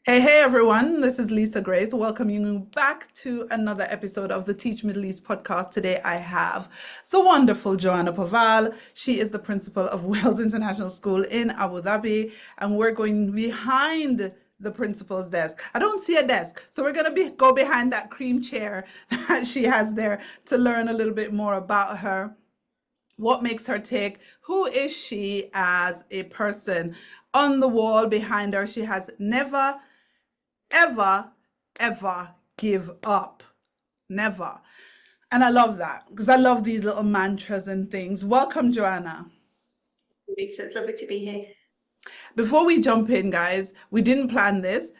Hey everyone, this is Lisa Grace, welcoming you back to another episode of the Teach Middle East podcast. Today I have the wonderful Joanna Povall. She is the principal of Wales International School in Abu Dhabi, and we're going behind the principal's desk. I don't see a desk, so we're going to go behind that cream chair that she has there to learn a little bit more about her. What makes her tick? Who is she as a person? On the wall behind her, she has never ever, ever give up. Never. And I love that because I love these little mantras and things. Welcome, Joanna. Lisa, it's lovely to be here. Before we jump in, guys, we didn't plan this.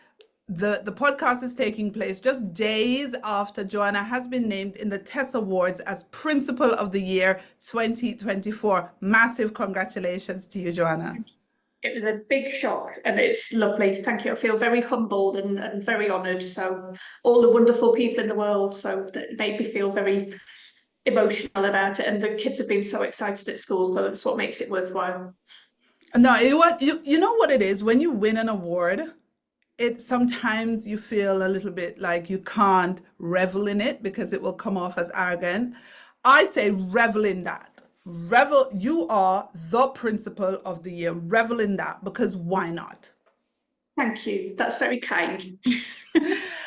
The podcast is taking place just days after Joanna has been named in the TES Awards as Principal of the Year 2024. Massive congratulations to you, Joanna. It was a big shock and it's lovely. Thank you. I feel very humbled and very honoured. So all the wonderful people in the world, so that made me feel very emotional about it. And the kids have been so excited at school, so that's what makes it worthwhile. No, you know what it is when you win an award, it sometimes you feel a little bit like you can't revel in it because it will come off as arrogant. I say revel in that. Revel, you are the principal of the year. Revel in that because why not? Thank you. That's very kind.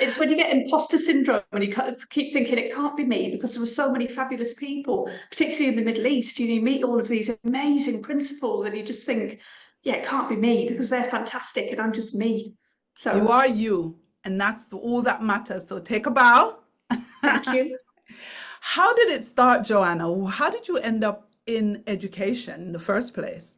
It's when you get imposter syndrome and you keep thinking it can't be me because there were so many fabulous people, particularly in the Middle East. You meet all of these amazing principals and you just think, yeah, it can't be me because they're fantastic and I'm just me. You So are you, and that's all that matters. So take a bow. thank you. How did it start, Joanna? How did you end up in education in the first place?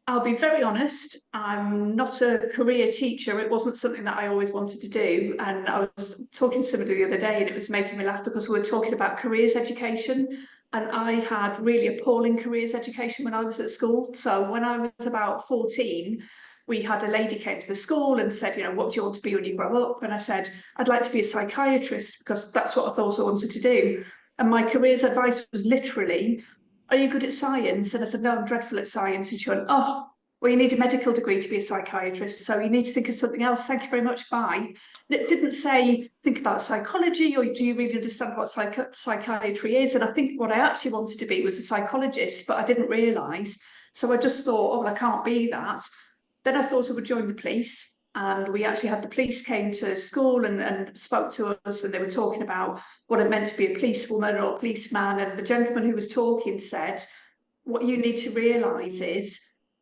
I'll be very honest, I'm not a career teacher. It wasn't something that I always wanted to do. And I was talking to somebody the other day and it was making me laugh because we were talking about careers education. And I had really appalling careers education when I was at school. So when I was about 14, we had a lady came to the school and said, what do you want to be when you grow up? And I said, I'd like to be a psychiatrist because that's what I thought I wanted to do. And my careers advice was literally, are you good at science? And I said, no, I'm dreadful at science. And she went, oh, well, you need a medical degree to be a psychiatrist. So you need to think of something else. Thank you very much. Bye. It didn't say, think about psychology or do you really understand what psychiatry is? And I think what I actually wanted to be was a psychologist, but I didn't realise. So I just thought, oh, well, I can't be that. Then I thought I would join the police. And we actually had the police came to school and spoke to us and they were talking about what it meant to be a policewoman or a policeman. And the gentleman who was talking said, what you need to realise is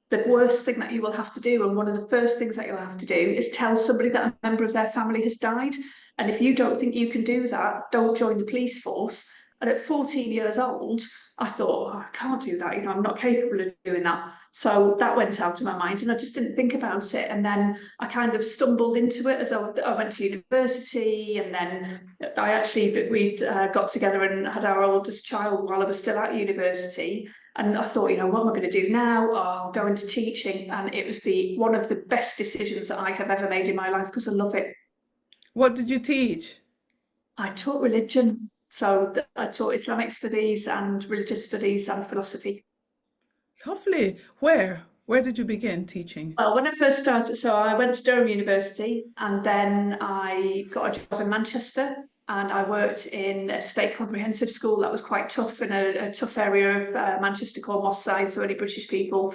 the worst thing that you will have to do, and one of the first things that you'll have to do, is tell somebody that a member of their family has died. And if you don't think you can do that, don't join the police force. And at 14 years old, I thought, oh, I can't do that. I'm not capable of doing that. So that went out of my mind and I just didn't think about it. And then I kind of stumbled into it as I went to university. And then we got together and had our oldest child while I was still at university. And I thought, what am I going to do now? Oh, I'll go into teaching. And it was one of the best decisions that I have ever made in my life because I love it. What did you teach? I taught religion. So I taught Islamic studies and religious studies and philosophy. Lovely. Where? Where did you begin teaching? Well, when I first started, so I went to Durham University and then I got a job in Manchester and I worked in a state comprehensive school that was quite tough in a tough area of Manchester called Moss Side. So any British people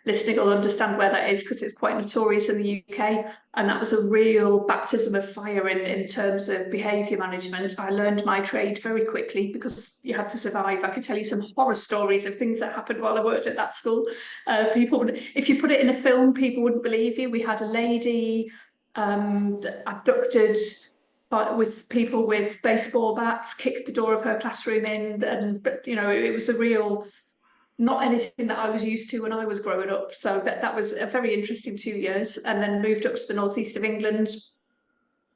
listening will understand where that is because it's quite notorious in the UK. And that was a real baptism of fire in terms of behaviour management. I learned my trade very quickly because you had to survive. I could tell you some horror stories of things that happened while I worked at that school. If you put it in a film, people wouldn't believe you. We had a lady abducted with people with baseball bats, kicked the door of her classroom in, and it was a real not anything that I was used to when I was growing up. So that was a very interesting 2 years, and then moved up to the northeast of England.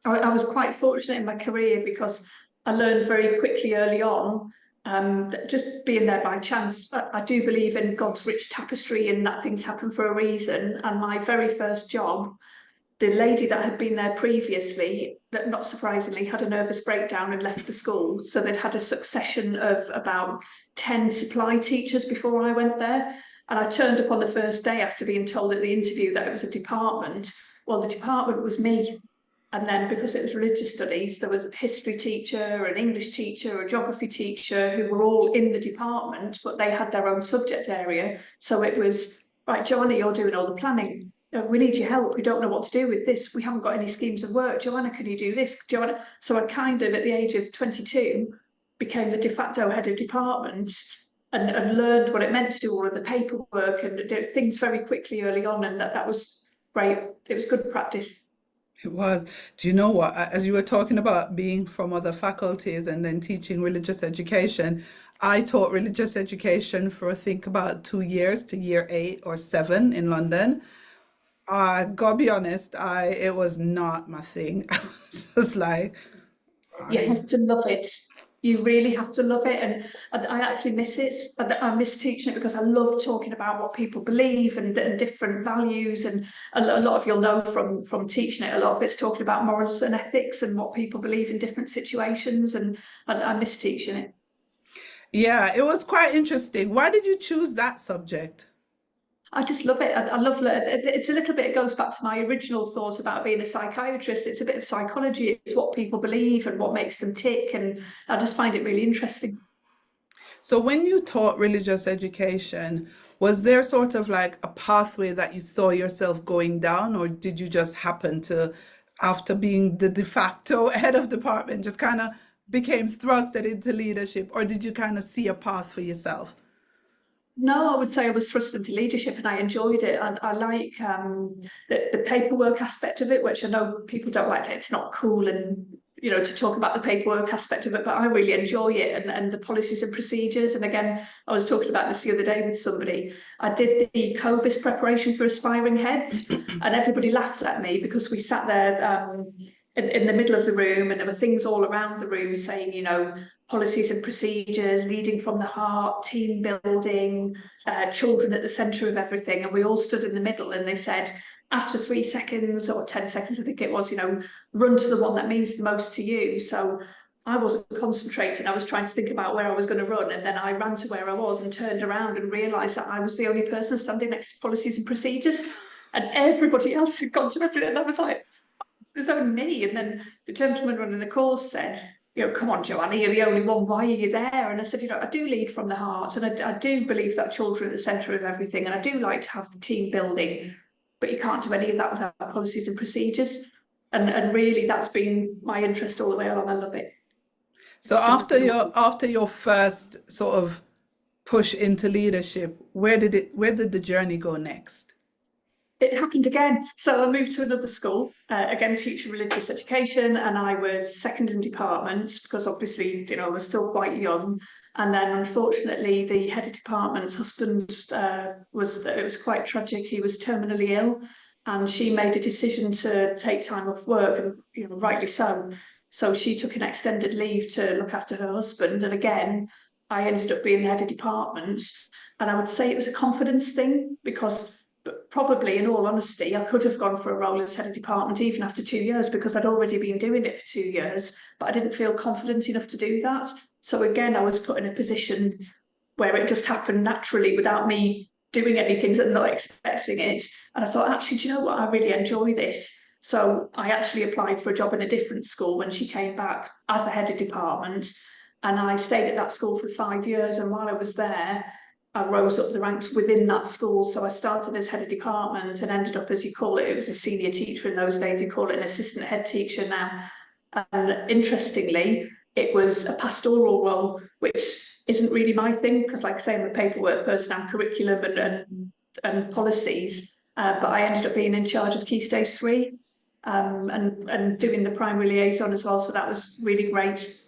I was quite fortunate in my career because I learned very quickly early on that just being there by chance. I do believe in God's rich tapestry and that things happen for a reason. And my very first job, the lady that had been there previously, that not surprisingly had a nervous breakdown and left the school. So they'd had a succession of about 10 supply teachers before I went there. And I turned up on the first day after being told at the interview that it was a department. Well, the department was me. And then because it was religious studies, there was a history teacher, an English teacher, a geography teacher who were all in the department, but they had their own subject area. So it was, right, Joanna, you're doing all the planning. We need your help. We don't know what to do with this. We haven't got any schemes of work. Joanna, can you do this? Joanna. So I kind of, at the age of 22, became the de facto head of department and learned what it meant to do all of the paperwork and do things very quickly early on. And that was great. It was good practice. It was. Do you know what? As you were talking about being from other faculties and then teaching religious education, I taught religious education for I think about 2 years to year 8 or 7 in London. I gotta be honest, I it was not my thing. I was just like, You I have to love it. You really have to love it. And I actually miss it. I miss teaching it because I love talking about what people believe and different values. And a lot of you'll know from teaching it, a lot of it's talking about morals and ethics and what people believe in different situations. And I miss teaching it. yeah, it was quite interesting. Why did you choose that subject? I just love it. I love it. It's a little bit, it goes back to my original thought about being a psychiatrist. It's a bit of psychology. It's what people believe and what makes them tick. And I just find it really interesting. So when you taught religious education, was there sort of like a pathway that you saw yourself going down, or did you just happen to, after being the de facto head of department, just kind of became thrusted into leadership, or did you kind of see a path for yourself? No, I would say I was thrust into leadership and I enjoyed it. And I like the paperwork aspect of it, which I know people don't like it. It's not cool and to talk about the paperwork aspect of it, but I really enjoy it and the policies and procedures. And again, I was talking about this the other day with somebody. I did the COBIS preparation for aspiring heads, and everybody laughed at me because we sat there in the middle of the room and there were things all around the room saying, policies and procedures, leading from the heart, team building, children at the centre of everything. And we all stood in the middle and they said, after 3 seconds or 10 seconds, I think it was, run to the one that means the most to you. So I wasn't concentrating. I was trying to think about where I was going to run. And then I ran to where I was and turned around and realised that I was the only person standing next to policies and procedures. And everybody else had gone to everything. And I was like, there's only me. And then the gentleman running the course said, come on, Joanna, you're the only one. Why are you there? And I said, I do lead from the heart. And I do believe that children are at the centre of everything. And I do like to have team building, but you can't do any of that without policies and procedures. And really, that's been my interest all the way along. I love it. So after your first sort of push into leadership, where did the journey go next? It happened again. So I moved to another school, again, teaching religious education, and I was second in department because obviously, I was still quite young. And then unfortunately, the head of department's husband it was quite tragic. He was terminally ill, and she made a decision to take time off work, and rightly so. So she took an extended leave to look after her husband. And again, I ended up being the head of department. And I would say it was a confidence thing because probably, in all honesty, I could have gone for a role as head of department even after 2 years because I'd already been doing it for 2 years, but I didn't feel confident enough to do that. So again, I was put in a position where it just happened naturally without me doing anything and not expecting it. And I thought, actually, do you know what? I really enjoy this. So I actually applied for a job in a different school when she came back as the head of department. And I stayed at that school for 5 years. And while I was there, I rose up the ranks within that school. So I started as head of department and ended up, as you call it, it was a senior teacher in those days. You call it an assistant head teacher now. And interestingly, it was a pastoral role, which isn't really my thing because, like I say, I'm a paperwork person, I'm curriculum and policies. But I ended up being in charge of Key Stage 3 and doing the primary liaison as well. So that was really great.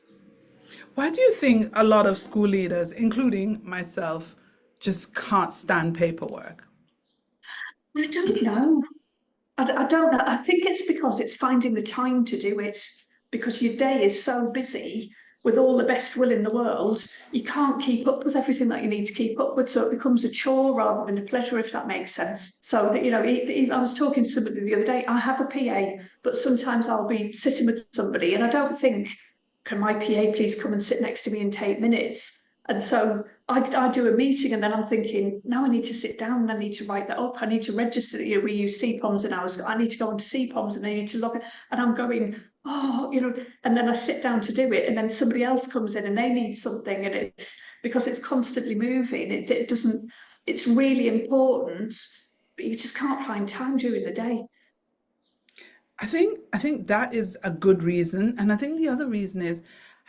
Why do you think a lot of school leaders, including myself, just can't stand paperwork? I don't know. I don't know. I think it's because it's finding the time to do it because your day is so busy with all the best will in the world. You can't keep up with everything that you need to keep up with. So it becomes a chore rather than a pleasure, if that makes sense. So, I was talking to somebody the other day. I have a PA, but sometimes I'll be sitting with somebody and I don't think, can my PA please come and sit next to me and take minutes? And so I do a meeting and then I'm thinking, now I need to sit down and I need to write that up. I need to register. You know, we use CPOMs in ours. I need to go onto CPOMs and I need to log it. And I'm going, oh, you know, and then I sit down to do it. And then somebody else comes in and they need something. And it's because it's constantly moving. It doesn't, it's really important, but you just can't find time during the day. I think that is a good reason, and I think the other reason is,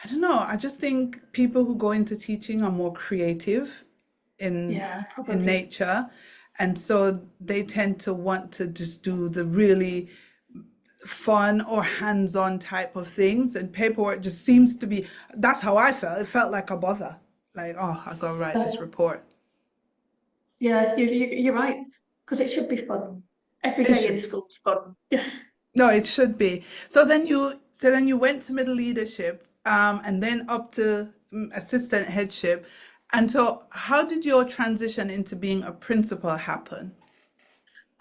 I don't know, I just think people who go into teaching are more creative in Yeah, in probably. nature, and so they tend to want to just do the really fun or hands-on type of things, and paperwork just seems to be, that's how I felt. It felt like a bother. Like, oh, I gotta write this report. Yeah, you're right. Because it should be fun. Every It day in should. school's fun. Yeah. No, it should be. So then you went to middle leadership, and then up to assistant headship. And so how did your transition into being a principal happen?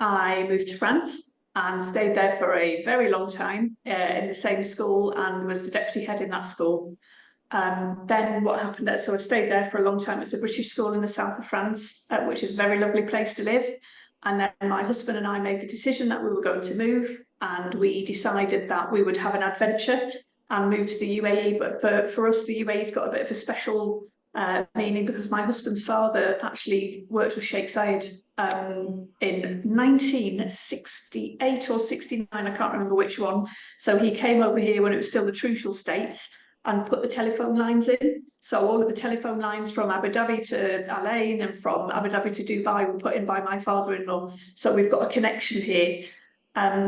I moved to France and stayed there for a very long time in the same school and was the deputy head in that school. Then what happened there? So I stayed there for a long time. It's a British school in the south of France, which is a very lovely place to live. And then my husband and I made the decision that we were going to move, and we decided that we would have an adventure and move to the UAE. But for us, the UAE's got a bit of a special meaning because my husband's father actually worked with Sheikh Zayed in 1968 or 69, I can't remember which one. So he came over here when it was still the Trucial States and put the telephone lines in. So all of the telephone lines from Abu Dhabi to Al Ain and from Abu Dhabi to Dubai were put in by my father-in-law. So we've got a connection here.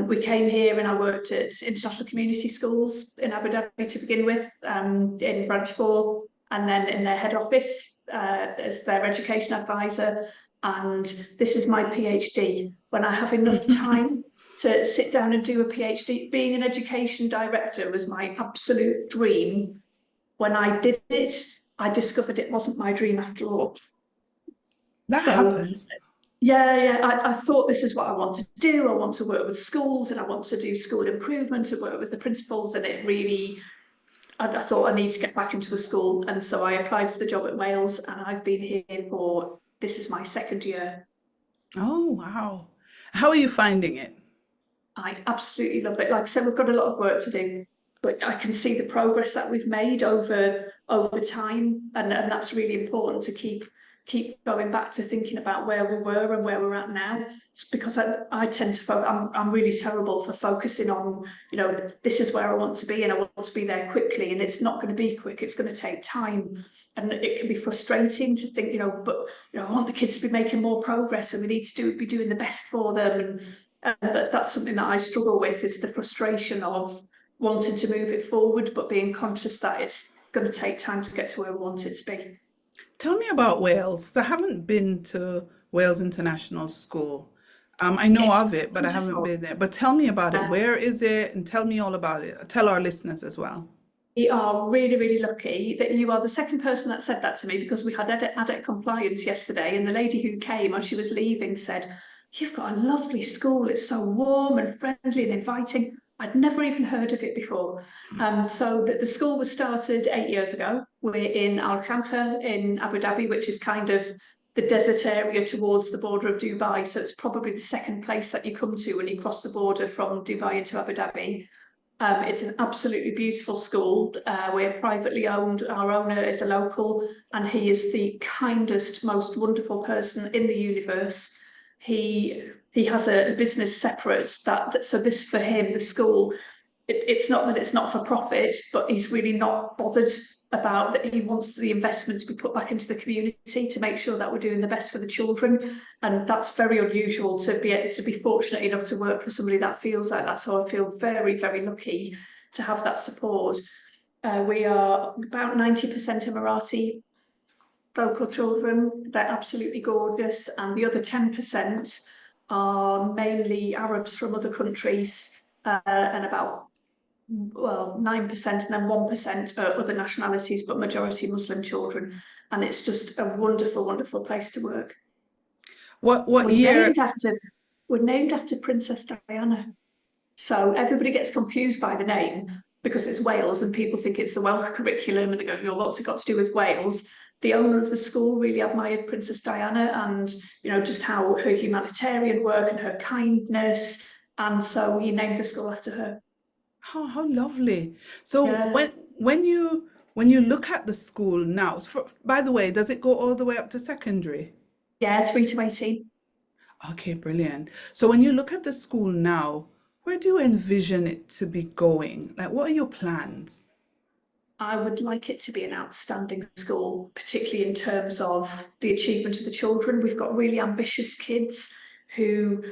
We came here and I worked at international community schools in Abu Dhabi to begin with, in Branch 4, and then in their head office as their education advisor. And this is my PhD. When I have enough time to sit down and do a PhD, being an education director was my absolute dream. When I did it, I discovered it wasn't my dream after all. That So happens. yeah, I thought this is what I want to do. I want to work with schools and I want to do school improvement and work with the principals. And it really, I thought I need to get back into a school. And so I applied for the job at Wales and I've been here for, this is my second year. Oh, wow. How are you finding it? I absolutely love it. Like I said, we've got a lot of work to do, but I can see the progress that we've made over time, and that's really important to keep going back to thinking about where we were and where we're at now. It's because I tend to I'm really terrible for focusing on, you know, this is where I want to be and I want to be there quickly, and it's not going to be quick. It's going to take time, and it can be frustrating to think, you know, but you know, I want the kids to be making more progress and we need to be doing the best for them, and that's something that I struggle with, is the frustration of wanting to move it forward, but being conscious that it's going to take time to get to where we want it to be. Tell me about Wales, 'cause I haven't been to Wales International School. I know It's of it, but I haven't wonderful. been there. But tell me about it. Uh, Where is it? And tell me all about it. Tell our listeners as well. we are really, really lucky that you are the second person that said that to me, because we had audit compliance yesterday, and the lady who came as she was leaving said, "You've got a lovely school. It's so warm and friendly and inviting." I'd never even heard of it before. So the school was started 8 years ago. We're in Al Khamkha in Abu Dhabi, which is kind of the desert area towards the border of Dubai. So it's probably the second place that you come to when you cross the border from Dubai into Abu Dhabi. It's an absolutely beautiful school. We're privately owned. Our owner is a local, and he is the kindest, most wonderful person in the universe. He has a business separate so this for him, the school, it's not that it's not for profit, but he's really not bothered about that. He wants the investment to be put back into the community to make sure that we're doing the best for the children, and that's very unusual to be fortunate enough to work for somebody that feels like that. So I feel very, very lucky to have that support. We are about 90% Emirati local children. They're absolutely gorgeous, and the other 10% are mainly Arabs from other countries, and about 9%, and then 1% are other nationalities, but majority Muslim children. And it's just a wonderful, wonderful place to work. What We're year? named after we're named after Princess Diana. So everybody gets confused by the name, because it's Wales and people think it's the Welsh curriculum and they go, what's it got to do with Wales? The owner of the school really admired Princess Diana and, just how her humanitarian work and her kindness. And so he named the school after her. How lovely. So Yeah. when you look at the school now, by the way, does it go all the way up to secondary? Yeah, 3 to 18. Okay, brilliant. So when you look at the school now, where do you envision it to be going? Like, what are your plans? I would like it to be an outstanding school, particularly in terms of the achievement of the children. We've got really ambitious kids who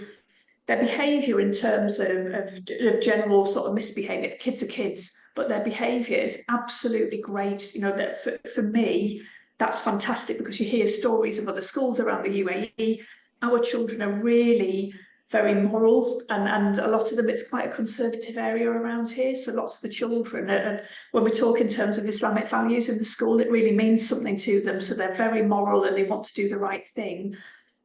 their behaviour in terms of general sort of misbehaviour, kids are kids, but their behaviour is absolutely great. That for me, that's fantastic because you hear stories of other schools around the UAE. Our children are really very moral, and a lot of them, it's quite a conservative area around here. So lots of the children, when we talk in terms of Islamic values in the school, it really means something to them. So they're very moral and they want to do the right thing,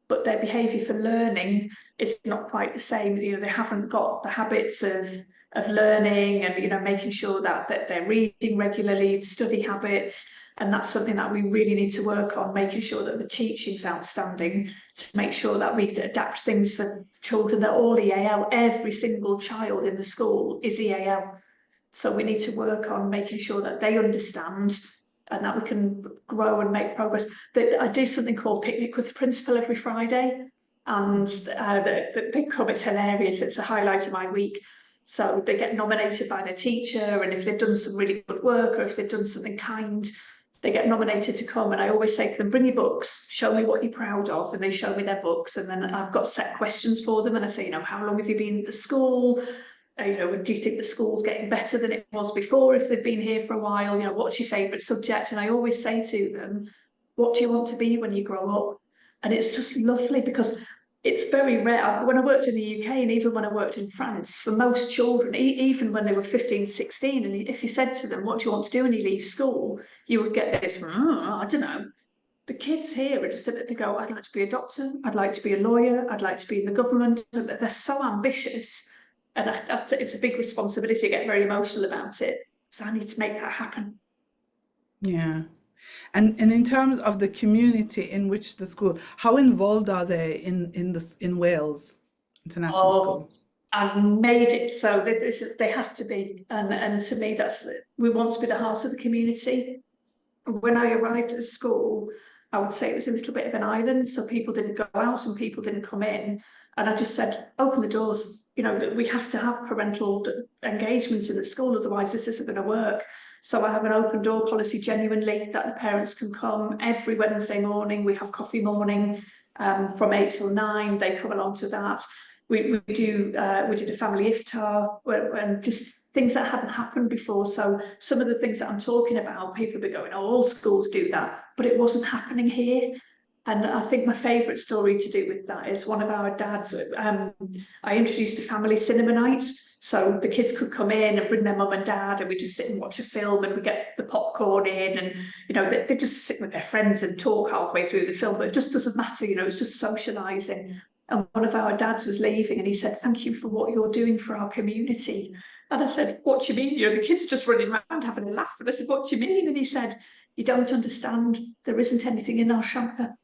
but their behaviour for learning is not quite the same. They haven't got the habits of learning and making sure that they're reading regularly, study habits, and that's something that we really need to work on, making sure that the teaching's outstanding, to make sure that we adapt things for children. They're all EAL. Every single child in the school is EAL. So we need to work on making sure that they understand and that we can grow and make progress. I do something called Picnic with the Principal every Friday, and they come, it's hilarious, it's the highlight of my week. So they get nominated by their teacher, and if they've done some really good work or if they've done something kind, they get nominated to come. And I always say to them, bring your books, show me what you're proud of, and they show me their books, and then I've got set questions for them, and I say, how long have you been at the school? Do you think the school's getting better than it was before if they've been here for a while? What's your favourite subject? And I always say to them, what do you want to be when you grow up? And it's just lovely because it's very rare. When I worked in the UK and even when I worked in France, for most children, even when they were 15, 16, and if you said to them, what do you want to do when you leave school? You would get this, I don't know. The kids here are just they go, I'd like to be a doctor, I'd like to be a lawyer, I'd like to be in the government. They're so ambitious. And it's a big responsibility. I get very emotional about it. So I need to make that happen. Yeah. And in terms of the community in which the school, how involved are they in Wales International Oh, School? I've made it so that they have to be. And to me, we want to be the heart of the community. When I arrived at school, I would say it was a little bit of an island, so people didn't go out and people didn't come in. And I just said, open the doors. We have to have parental engagement in the school, otherwise this isn't going to work. So I have an open door policy, genuinely, that the parents can come every Wednesday morning. We have coffee morning from 8 till 9. They come along to that. We did a family iftar and just things that hadn't happened before. So some of the things that I'm talking about, people will be going, oh, all schools do that, but it wasn't happening here. And I think my favourite story to do with that is one of our dads. I introduced a family cinema night, so the kids could come in and bring their mum and dad, and we just sit and watch a film, and we get the popcorn in, and they just sit with their friends and talk halfway through the film. But it just doesn't matter, it's just socialising. And one of our dads was leaving, and he said, "Thank you for what you're doing for our community." And I said, "What do you mean? The kids just running around having a laugh." And I said, "What do you mean?" And he said, "You don't understand. There isn't anything in our shamper.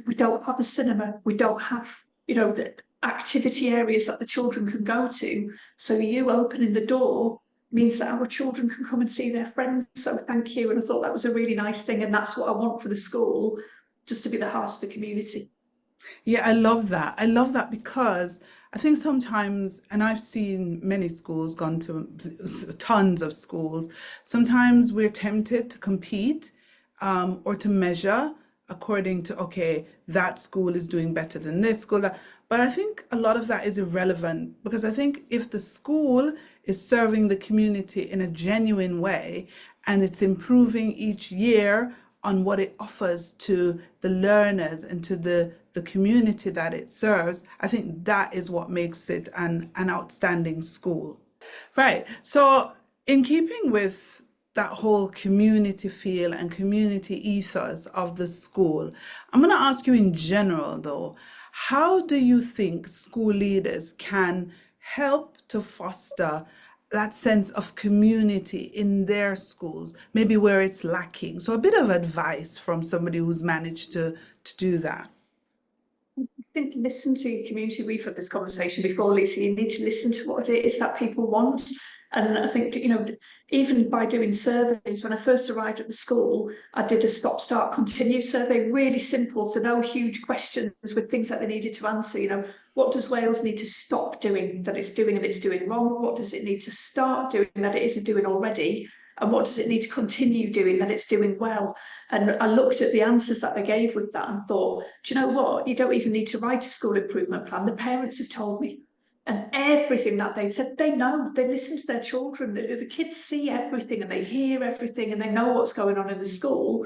We don't have a cinema. We don't have, the activity areas that the children can go to. So you opening the door means that our children can come and see their friends. So thank you." And I thought that was a really nice thing. And that's what I want for the school, just to be the heart of the community. Yeah, I love that. I love that because I think sometimes, and I've seen many schools, gone to tons of schools, sometimes we're tempted to compete or to measure according to, okay, that school is doing better than this school. But I think a lot of that is irrelevant because I think if the school is serving the community in a genuine way and it's improving each year on what it offers to the learners and to the community that it serves, I think that is what makes it an outstanding school. Right. So, in keeping with that whole community feel and community ethos of the school, I'm going to ask you in general, though, how do you think school leaders can help to foster that sense of community in their schools, maybe where it's lacking. So a bit of advice from somebody who's managed to do that. I think listen to your community. We've had this conversation before, Lisa. You need to listen to what it is that people want. And I think, even by doing surveys, when I first arrived at the school, I did a stop, start, continue survey, really simple, so no huge questions with things that they needed to answer. What does Wales need to stop doing that it's doing if it's doing wrong? What does it need to start doing that it isn't doing already? And what does it need to continue doing that it's doing well? And I looked at the answers that they gave with that and thought, do you know what? You don't even need to write a school improvement plan. The parents have told me. And everything that they said, they know, they listen to their children. The kids see everything and they hear everything and they know what's going on in the school.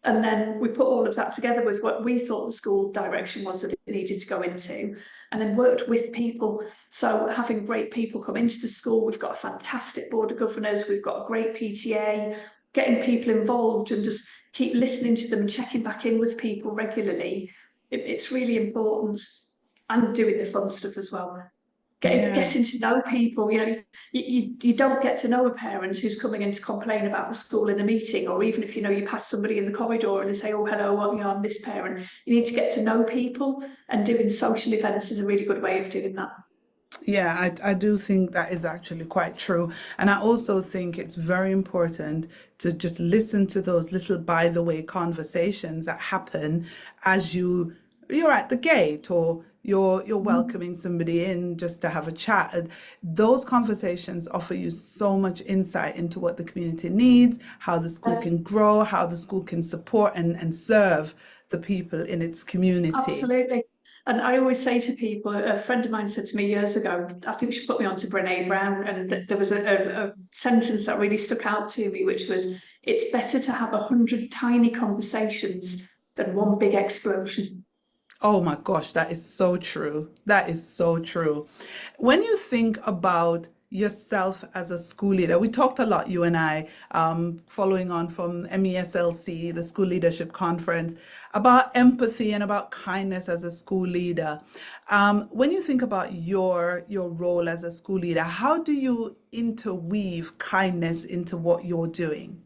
And then we put all of that together with what we thought the school direction was that it needed to go into, and then worked with people. So having great people come into the school, we've got a fantastic board of governors, we've got a great PTA, getting people involved and just keep listening to them and checking back in with people regularly. It's really important, and doing the fun stuff as well. Getting to know people. You don't get to know a parent who's coming in to complain about the school in a meeting, or even if you pass somebody in the corridor and they say, oh hello, I'm this parent. You need to get to know people, and doing social events is a really good way of doing that. Yeah, I do think that is actually quite true. And I also think it's very important to just listen to those little by the way conversations that happen as you're at the gate, or you're welcoming somebody in just to have a chat. And those conversations offer you so much insight into what the community needs, how the school can grow, how the school can support and serve the people in its community. Absolutely. And I always say to people, a friend of mine said to me years ago, I think she put me on to Brene Brown, and there was a sentence that really stuck out to me, which was, it's better to have 100 tiny conversations than one big explosion. Oh my gosh, that is so true. That is so true. When you think about yourself as a school leader, we talked a lot, you and I, following on from MESLC, the School Leadership Conference, about empathy and about kindness as a school leader. When you think about your role as a school leader, how do you interweave kindness into what you're doing?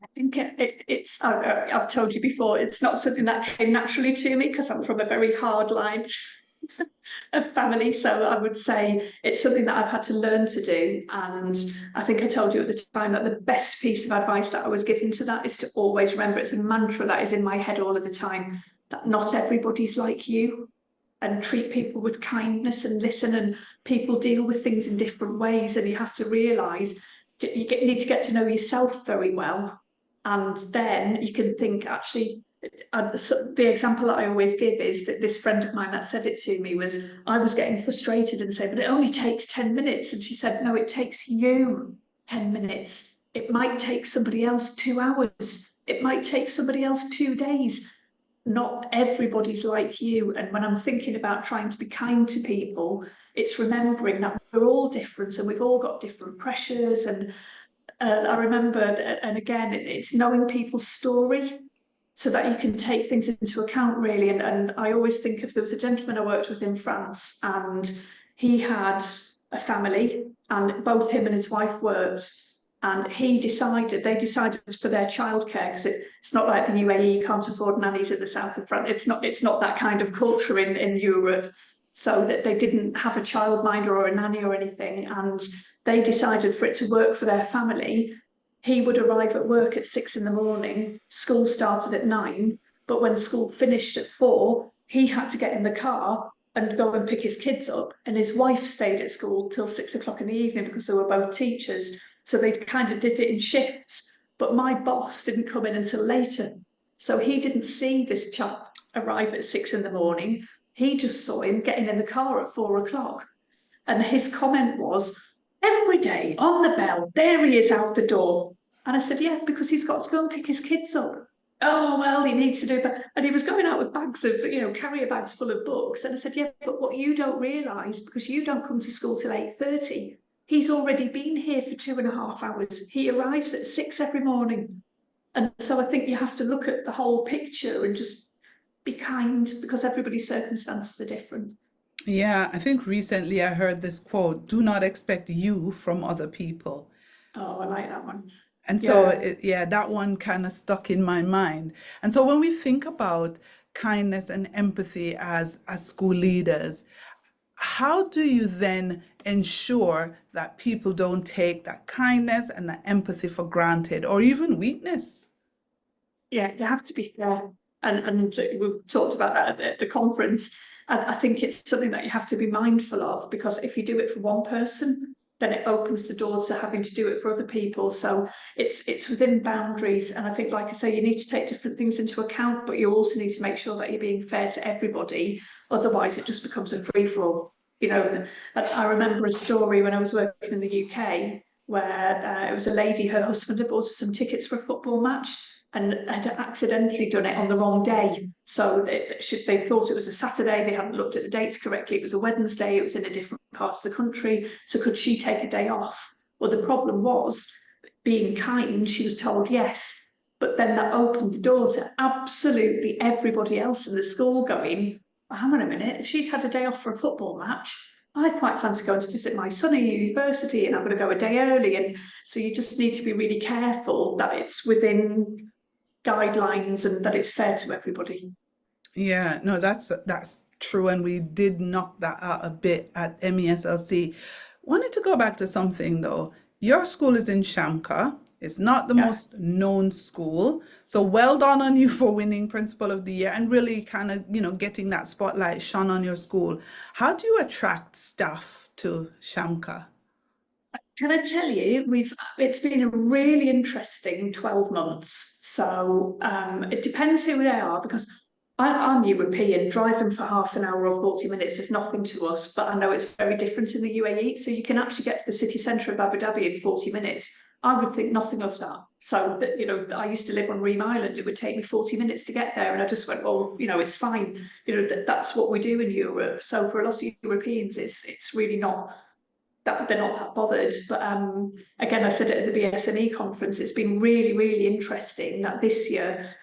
I think it's, I've told you before, it's not something that came naturally to me because I'm from a very hard line of family. So I would say it's something that I've had to learn to do. And I think I told you at the time that the best piece of advice that I was given to that is to always remember, it's a mantra that is in my head all of the time, that not everybody's like you, and treat people with kindness and listen. And people deal with things in different ways, and you have to realise you need to get to know yourself very well. And then you can think, actually, the example that I always give is that this friend of mine that said it to me was, I was getting frustrated and said, but it only takes 10 minutes. And she said, no, it takes you 10 minutes. It might take somebody else 2 hours. It might take somebody else 2 days. Not everybody's like you. And when I'm thinking about trying to be kind to people, it's remembering that we're all different and we've all got different pressures. And I remember, and again, it's knowing people's story so that you can take things into account, really. And I always think of, there was a gentleman I worked with in France, and he had a family, and both him and his wife worked. And they decided for their childcare, because it's not like the UAE, you can't afford nannies in the south of France. It's not that kind of culture in Europe. So that they didn't have a childminder or a nanny or anything. And they decided for it to work for their family, he would arrive at work at 6 in the morning, school started at 9, but when school finished at 4, he had to get in the car and go and pick his kids up. And his wife stayed at school till 6 o'clock in the evening because they were both teachers. So they kind of did it in shifts. But my boss didn't come in until later. So he didn't see this chap arrive at 6 in the morning. He just saw him getting in the car at 4 o'clock. And his comment was, every day on the bell, there he is out the door. And I said, yeah, because he's got to go and pick his kids up. Oh, well, he needs to do that. And he was going out with bags of, carrier bags full of books. And I said, yeah, but what you don't realise, because you don't come to school till 8:30, he's already been here for 2.5 hours. He arrives at 6 every morning. And so I think you have to look at the whole picture and just be kind, because everybody's circumstances are different. Yeah, I think recently I heard this quote, do not expect you from other people. Oh, I like that one. And so, Yeah. yeah, that one kind of stuck in my mind. And so when we think about kindness and empathy as school leaders, how do you then ensure that people don't take that kindness and that empathy for granted or even weakness? Yeah, you have to be fair. And we've talked about that at the conference. And I think it's something that you have to be mindful of, because if you do it for one person, then it opens the door to having to do it for other people. So it's within boundaries. And I think, like I say, you need to take different things into account, but you also need to make sure that you're being fair to everybody. Otherwise, it just becomes a free-for-all. And I remember a story when I was working in the UK where it was a lady, her husband had bought her some tickets for a football match and had accidentally done it on the wrong day. So they thought it was a Saturday, they hadn't looked at the dates correctly, it was a Wednesday, it was in a different part of the country. So could she take a day off? Well, the problem was, being kind, she was told yes. But then that opened the door to absolutely everybody else in the school going, hang on a minute, if she's had a day off for a football match, I quite fancy going to visit my son at university and I'm going to go a day early. And so you just need to be really careful that it's within guidelines and that it's fair to everybody. Yeah, no, that's true, and we did knock that out a bit at MESLC. Wanted to go back to something though. Your school is in Shamka. It's not the Yeah. most known school, so well done on you for winning Principal of the Year and really kind of, getting that spotlight shone on your school. How do you attract staff to Shamka? Can I tell you, it's been a really interesting 12 months. So it depends who they are, because I'm European. Driving for half an hour or 40 minutes is nothing to us, but I know it's very different in the UAE. So you can actually get to the city centre of Abu Dhabi in 40 minutes. I would think nothing of that. So that, I used to live on Reem Island. It would take me 40 minutes to get there, and I just went, well, it's fine. That's what we do in Europe. So for a lot of Europeans, it's really not that they're not that bothered. But again, I said it at the BSME conference, it's been really, really interesting that this year,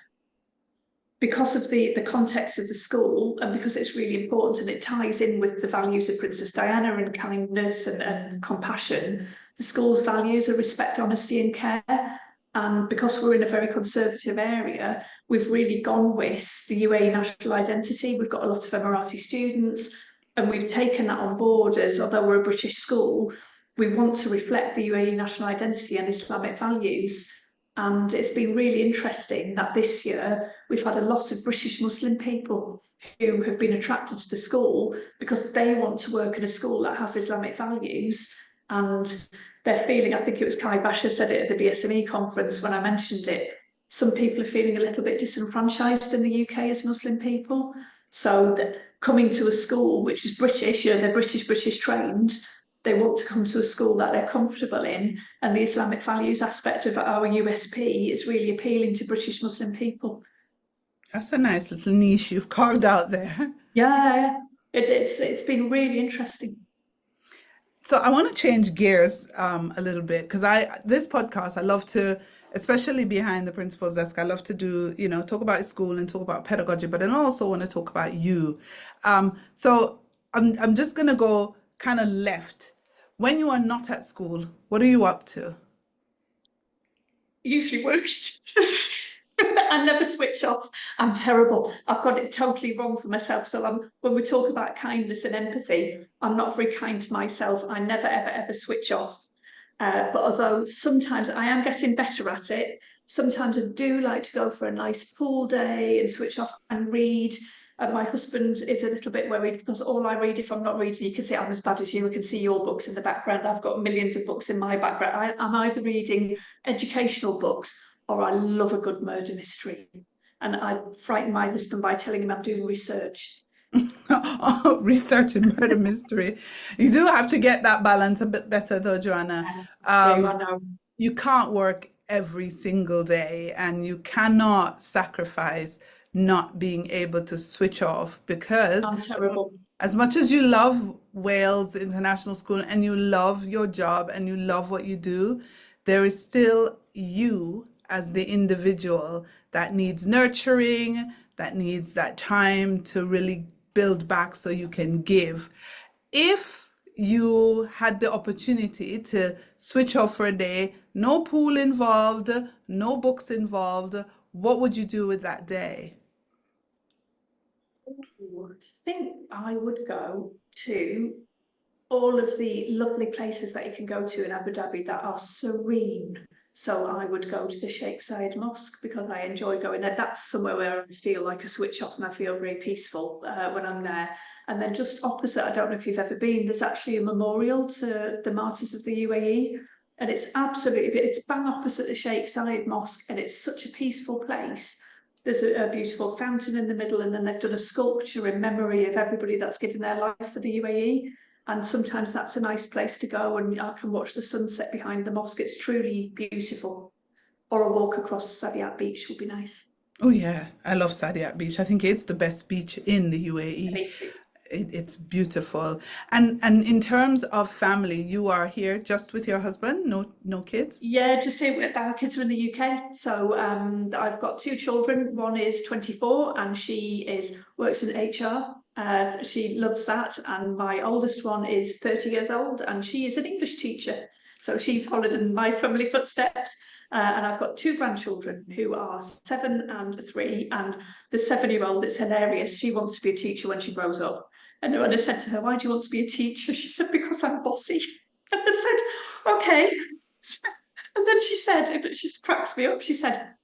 because of the context of the school and because it's really important and it ties in with the values of Princess Diana and kindness and compassion, the school's values are respect, honesty and care. And because we're in a very conservative area, we've really gone with the UAE national identity. We've got a lot of Emirati students, and we've taken that on board as, although we're a British school, we want to reflect the UAE national identity and Islamic values. And it's been really interesting that this year we've had a lot of British Muslim people who have been attracted to the school because they want to work in a school that has Islamic values. And they're feeling, I think it was Kai Basha said it at the BSME conference when I mentioned it, some people are feeling a little bit disenfranchised in the UK as Muslim people. So coming to a school which is British, they're British trained, they want to come to a school that they're comfortable in, and the Islamic values aspect of our USP is really appealing to British Muslim people. That's a nice little niche you've carved out there. Yeah, it's been really interesting. So I want to change gears a little bit because this podcast I love to, especially behind the principal's desk, I love to do, talk about school and talk about pedagogy, but then I also want to talk about you. So I'm just gonna go kind of left. When you are not at school, what are you up to? Usually worked. I never switch off. I'm terrible. I've got it totally wrong for myself. So when we talk about kindness and empathy, I'm not very kind to myself. I never, ever, ever switch off. But although sometimes I am getting better at it, sometimes I do like to go for a nice pool day and switch off and read. My husband is a little bit worried because all I read, if I'm not reading, you can see I'm as bad as you. I can see your books in the background. I've got millions of books in my background. I'm either reading educational books or I love a good murder mystery. And I frighten my husband by telling him I'm doing research. Research and murder mystery. You do have to get that balance a bit better though, Joanna. Do I Um, know? you can't work every single day and you cannot sacrifice not being able to switch off because I'm terrible. as much as you love Wales International School and you love your job and you love what you do, there is still you as the individual that needs nurturing, that needs that time to really build back so you can give. If you had the opportunity to switch off for a day, no pool involved, no books involved, what would you do with that day? I think I would go to all of the lovely places that you can go to in Abu Dhabi that are serene. So I would go to the Sheikh Zayed Mosque because I enjoy going there. That's somewhere where I feel like a switch off and I feel very peaceful when I'm there. And then just opposite, I don't know if you've ever been, there's actually a memorial to the martyrs of the UAE. And it's bang opposite the Sheikh Zayed Mosque, and it's such a peaceful place. There's a beautiful fountain in the middle, and then they've done a sculpture in memory of everybody that's given their life for the UAE. And sometimes that's a nice place to go, and I can watch the sunset behind the mosque. It's truly beautiful. Or a walk across Saadiyat Beach would be nice. Oh yeah, I love Saadiyat Beach. I think it's the best beach in the UAE. Me too. It's beautiful. And in terms of family, you are here just with your husband, no kids? Yeah, just here. Our kids are in the UK, so I've got two children. One is 24, and she works in HR. She loves that, and my oldest one is 30 years old, and she is an English teacher. So she's followed in my family footsteps. And I've got two grandchildren who are 7 and 3, and the 7-year-old, it's hilarious. She wants to be a teacher when she grows up. And when I said to her, "Why do you want to be a teacher?" She said, "Because I'm bossy." And I said, "Okay." And then she said, it just cracks me up. She said,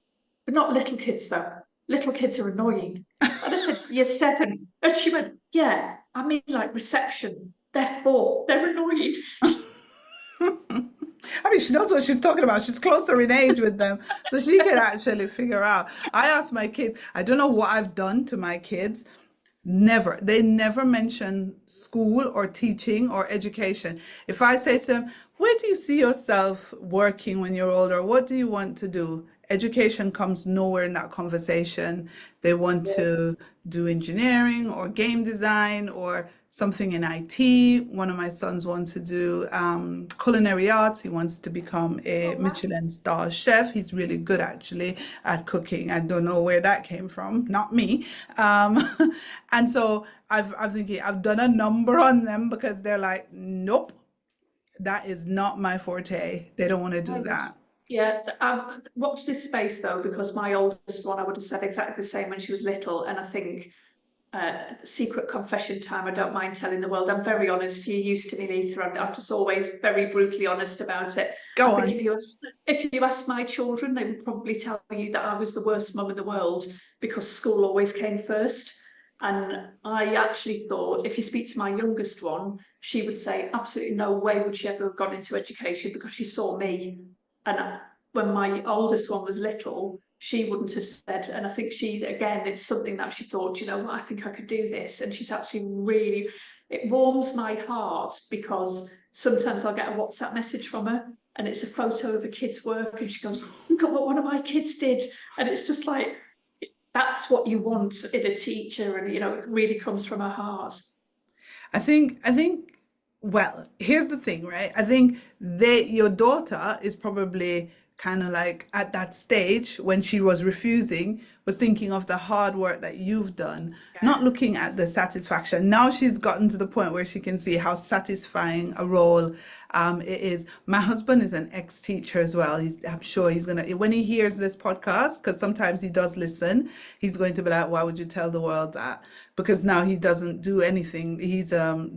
"But not little kids, though. Little kids are annoying." And I said, "You're 7." And she went, "Yeah, I mean like reception. They're 4. They're annoying." I mean, she knows what she's talking about. She's closer in age with them, so she can actually figure out. I asked my kids, I don't know what I've done to my kids. They never mention school or teaching or education. If I say to them, where do you see yourself working when you're older? What do you want to do? Education comes nowhere in that conversation. They want to do engineering or game design or something in IT. One of my sons wants to do culinary arts. He wants to become a Michelin star chef. He's really good actually at cooking. I don't know where that came from, not me. And so I'm thinking I've done a number on them because they're like, nope, that is not my forte. They don't want to do that. Yeah, watch this space though, because my oldest one, I would have said exactly the same when she was little, and I think secret confession time. I don't mind telling the world. I'm very honest. You're used to me, Lisa. I'm just always very brutally honest about it. Go I think on. if you ask my children, they would probably tell you that I was the worst mum in the world because school always came first. And I actually thought, if you speak to my youngest one, she would say absolutely no way would she ever have gone into education because she saw me. And when my oldest one was little, she wouldn't have said, and I think it's something that she thought, you know, I think I could do this. And she's actually really, it warms my heart because sometimes I'll get a WhatsApp message from her and it's a photo of a kid's work and she goes, "Look at what one of my kids did." And it's just like, that's what you want in a teacher. And, you know, it really comes from her heart. I think, well, here's the thing, right? I think your daughter is probably kind of like at that stage when she was refusing, was thinking of the hard work that you've done, not looking at the satisfaction. Now she's gotten to the point where she can see how satisfying a role it is. My husband is an ex-teacher as well. I'm sure he's gonna, when he hears this podcast, because sometimes he does listen, he's going to be like, why would you tell the world that? Because now he doesn't do anything.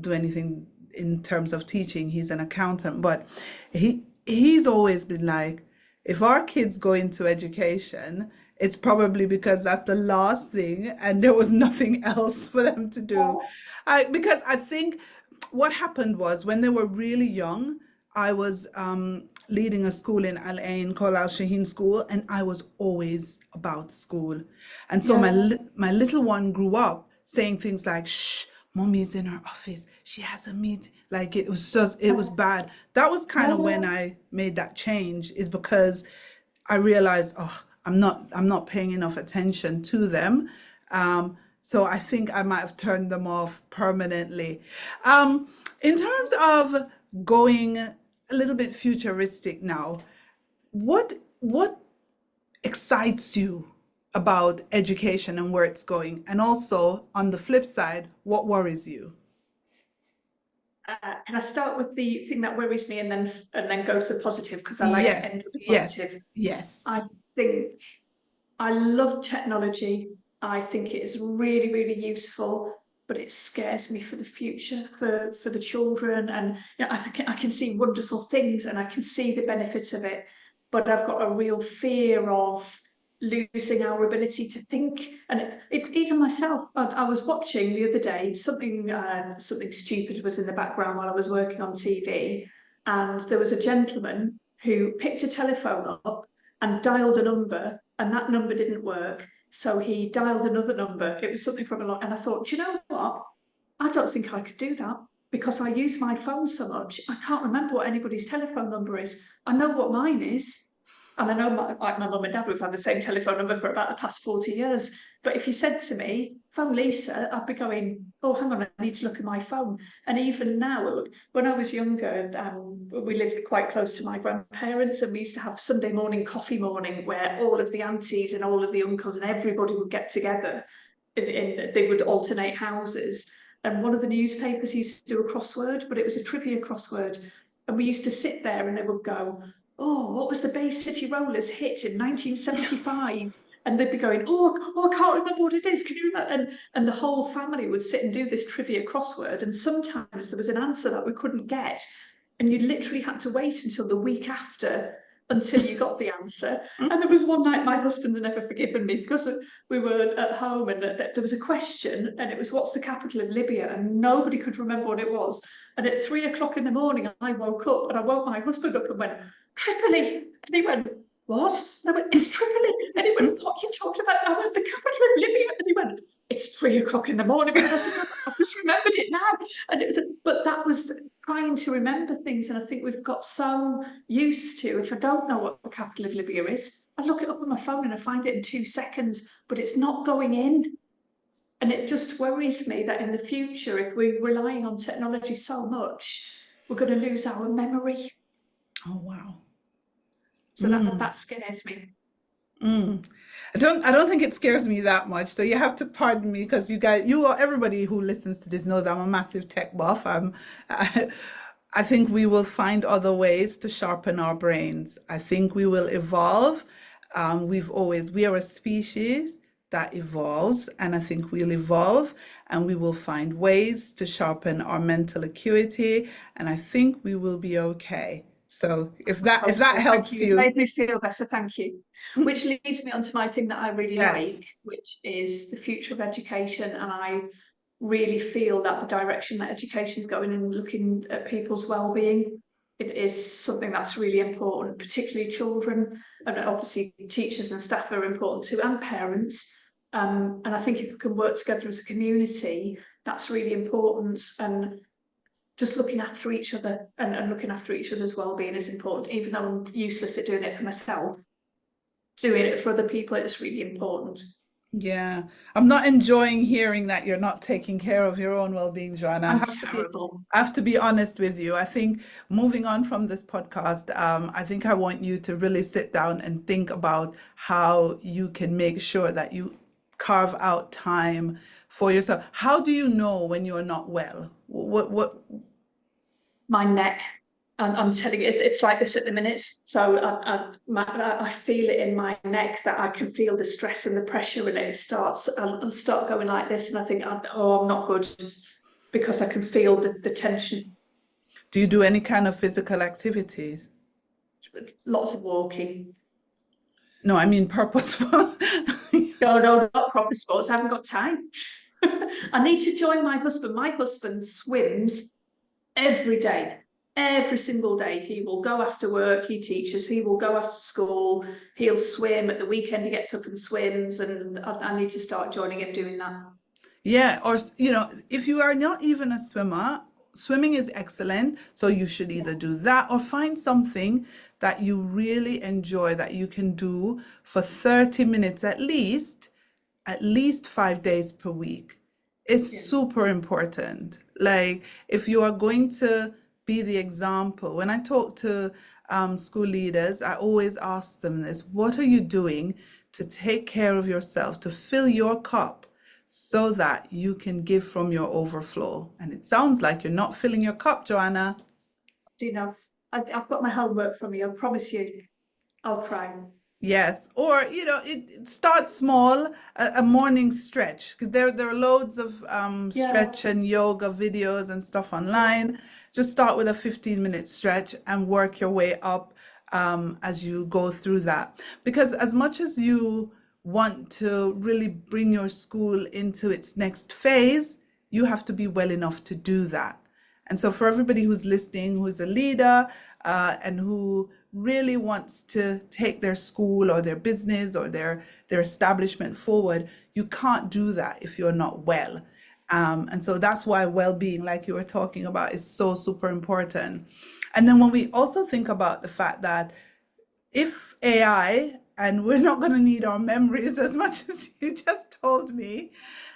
Do anything in terms of teaching. He's an accountant, but he's always been like, if our kids go into education, it's probably because that's the last thing and there was nothing else for them to do. Because I think what happened was when they were really young, I was leading a school in Al Ain called Al Shaheen School, and I was always about school. And so my little one grew up saying things like, "Shh, mommy's in her office. She has a meeting." Like it was bad. That was kind of when I made that change, is because I realized, oh, I'm not paying enough attention to them. So I think I might have turned them off permanently. In terms of going a little bit futuristic now, what excites you about education and where it's going? And also, on the flip side, what worries you? Can I start with the thing that worries me and then go to the positive, because I like to end Yes, with the yes, positive. yes. I think I love technology. I think it is really, really useful, but it scares me for the future, for the children. And I can see wonderful things and I can see the benefits of it, but I've got a real fear of losing our ability to think. And even myself, I was watching the other day, something stupid was in the background while I was working on TV, and there was a gentleman who picked a telephone up and dialed a number, and that number didn't work. So he dialed another number. It was something from a lot. And I thought, do you know what? I don't think I could do that, because I use my phone so much. I can't remember what anybody's telephone number is. I know what mine is. And I know my mum and dad, we've had the same telephone number for about the past 40 years. But if you said to me, phone Lisa, I'd be going, oh, hang on, I need to look at my phone. And even now, when I was younger, we lived quite close to my grandparents, and we used to have Sunday morning coffee morning where all of the aunties and all of the uncles and everybody would get together. They would alternate houses. And one of the newspapers used to do a crossword, but it was a trivia crossword. And we used to sit there and they would go, oh, what was the Bay City Rollers hit in 1975? And they'd be going, oh, I can't remember what it is. Can you remember? And the whole family would sit and do this trivia crossword. And sometimes there was an answer that we couldn't get. And you literally had to wait until the week after until you got the answer. And there was one night, my husband had never forgiven me, because we were at home and there was a question, and it was, what's the capital of Libya? And nobody could remember what it was. And at 3 o'clock in the morning, I woke up and I woke my husband up and went, Tripoli. And he went, what? And I went, it's Tripoli. And he went, what are you talking about? And I went, the capital of Libya. And he went, it's 3 o'clock in the morning. And I said, I've just remembered it now. And it was, but that was trying to remember things. And I think we've got so used to, if I don't know what the capital of Libya is, I look it up on my phone and I find it in 2 seconds, but it's not going in. And it just worries me that in the future, if we're relying on technology so much, we're going to lose our memory. Oh, wow. So that scares me. I don't think it scares me that much. So you have to pardon me, because everybody who listens to this knows I'm a massive tech buff. I think we will find other ways to sharpen our brains. I think we will evolve. We are a species that evolves, and I think we'll evolve and we will find ways to sharpen our mental acuity, and I think we will be okay. So if that helps you. It made me feel better, thank you. Which leads me on to my thing that I really Yes. like, which is the future of education. And I really feel that the direction that education is going in, looking at people's well-being, it is something that's really important, particularly children. And obviously teachers and staff are important too, and parents. And I think if we can work together as a community, that's really important. And just looking after each other and looking after each other's well-being is important. Even though I'm useless at doing it for myself, doing it for other people, it's really important. Yeah, I'm not enjoying hearing that you're not taking care of your own well-being, Joanna. I'm terrible. I have to be honest with you. I think moving on from this podcast, I think I want you to really sit down and think about how you can make sure that you carve out time for yourself. How do you know when you're not well? What? My neck. I'm telling you, it's like this at the minute. So I feel it in my neck, that I can feel the stress and the pressure, and I'll start going like this, and I think, oh, I'm not good, because I can feel the tension. Do you do any kind of physical activities? Lots of walking. No, I mean purposeful. No, not proper sports. I haven't got time. I need to join my husband. My husband swims every day. Every single day. He will go after work, he teaches, he will go after school, he'll swim. At the weekend he gets up and swims, and I need to start joining him doing that. Yeah, or if you are not even a swimmer, swimming is excellent. So you should either do that or find something that you really enjoy that you can do for 30 minutes at least 5 days per week. It's super important. Like, if you are going to be the example, when I talk to school leaders, I always ask them this: what are you doing to take care of yourself, to fill your cup so that you can give from your overflow. And it sounds like you're not filling your cup, Joanna. Do enough. I've got my homework from you. I promise you, I'll try. Yes, or it starts small, a morning stretch. 'Cause there are loads of Yeah. stretch and yoga videos and stuff online. Just start with a 15-minute stretch and work your way up as you go through that. Because as much as you want to really bring your school into its next phase, you have to be well enough to do that. And so for everybody who's listening, who's a leader, and who really wants to take their school or their business or their establishment forward, you can't do that if you're not well. And so that's why well-being, like you were talking about, is so super important. And then when we also think about the fact that if AI, and we're not going to need our memories as much as you just told me,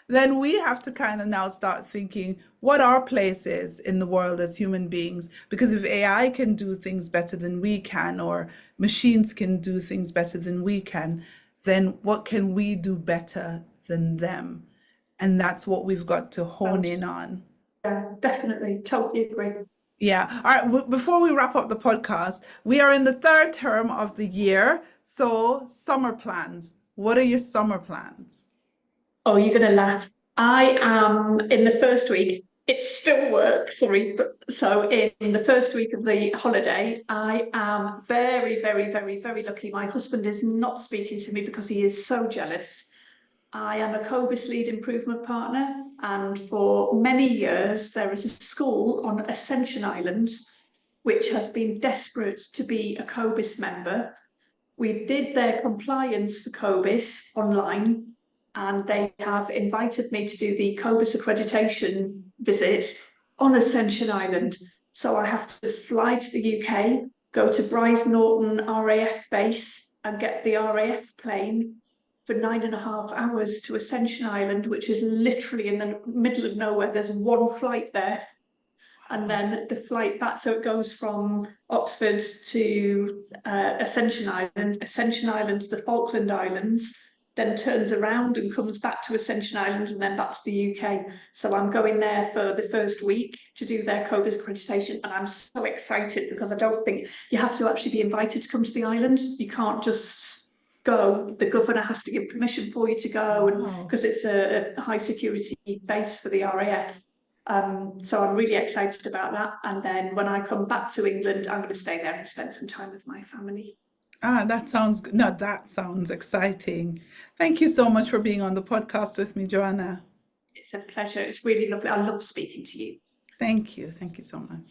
then we have to kind of now start thinking what our place is in the world as human beings. Because if AI can do things better than we can, or machines can do things better than we can, then what can we do better than them? And that's what we've got to hone in on. Yeah, definitely. Totally agree. Yeah. All right. Before we wrap up the podcast, we are in the third term of the year. So summer plans. What are your summer plans? Oh, you're going to laugh. I am in the first week. It's still work, sorry. But so in the first week of the holiday, I am very, very, very, very lucky. My husband is not speaking to me because he is so jealous. I am a COBIS lead improvement partner, and for many years there is a school on Ascension Island which has been desperate to be a COBIS member. We did their compliance for COBIS online, and they have invited me to do the COBIS accreditation visit on Ascension Island. So I have to fly to the UK, go to Bryce Norton RAF base and get the RAF plane for 9.5 hours to Ascension Island, which is literally in the middle of nowhere. There's one flight there. And then the flight back, so it goes from Oxford to Ascension Island to the Falkland Islands, then turns around and comes back to Ascension Island and then back to the UK. So I'm going there for the first week to do their COBIS accreditation, and I'm so excited because I don't think you have to actually be invited to come to the island. You can't just go. The governor has to give permission for you to go, and because it's a high security base for the RAF. So I'm really excited about that. And then when I come back to England, I'm going to stay there and spend some time with my family. That sounds good. No, that sounds exciting. Thank you so much for being on the podcast with me, Joanna. It's a pleasure. It's really lovely. I love speaking to you. Thank you. Thank you so much.